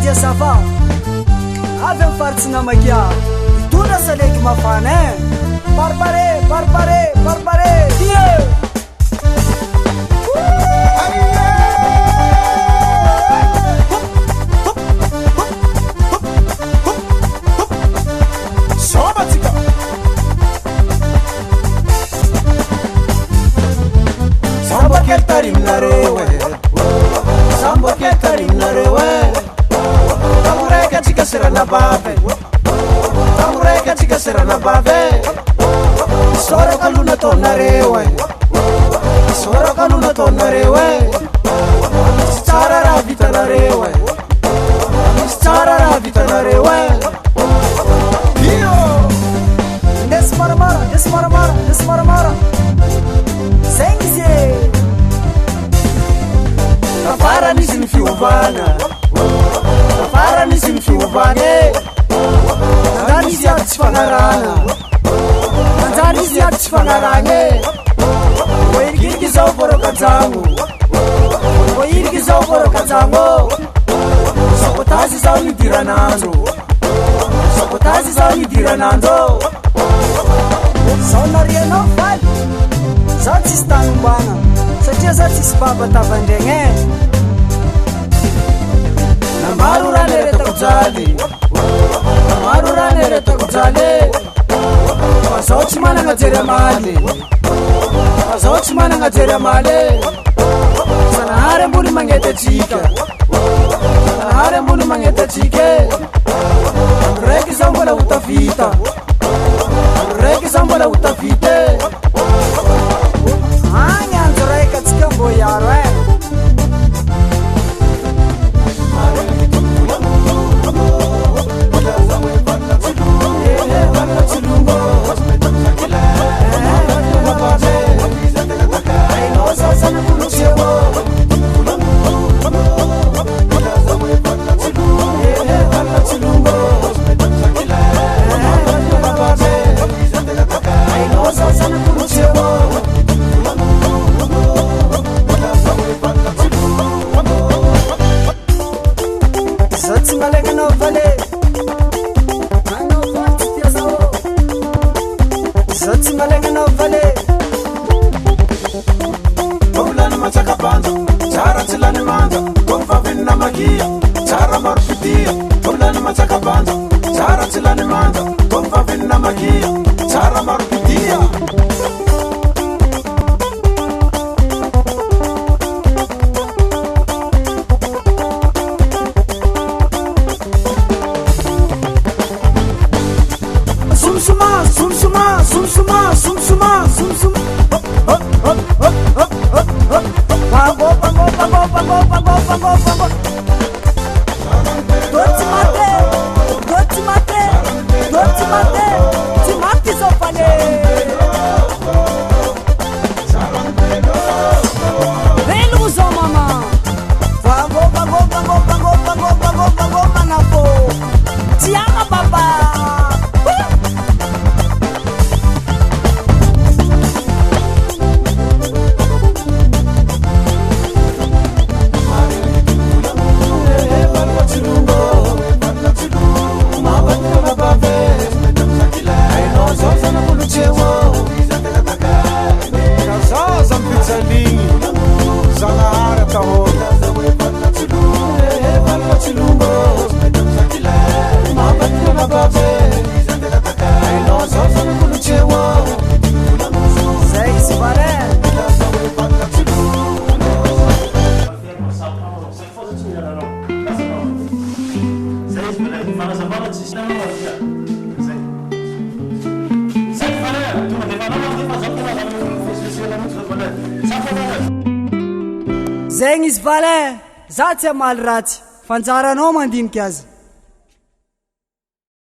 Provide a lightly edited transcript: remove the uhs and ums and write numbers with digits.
dia safa avy am faritsy namakia itondra saleky mafana parpare parpare parpare tie Sambo che tarim la rewe Tamureka chica sera na bave Tamureka chica sera na bave Soro kaluna tonna rewe Soro kaluna tonna rewe Stara ra vita na rewe Stara ra vita na rewe Dio Desmaramara desmaramara desmaramara Sengize Kafara nisi mfiuvana Kafara nisi mfiuvane Nanzani si ati chifangarana Nanzani si ati chifangarane Wairikirikiza uforoka zangu Wairikirikiza uforoka zangu Sokotazi zao nidira nanzo Sokotazi zao nidira nanzo Saonaria no faly Zaho tsisy tanombana Satria zaho tsisy babatavandregny Namaru rane retako jaly Namaru rane retako jaly Fazaho tsy managna jery amaly Fazaho tsy managna jery amaly Sanahary ambony magnety atsika Sanahary ambony magnety atsika Andro raiky zaho mbola hotavita Andro raiky zaho mbola hotavita Agny andro raika atsika mbô iaro Zegny izy valin, za tsy amaly ratsy fanjaranao mandiniky azy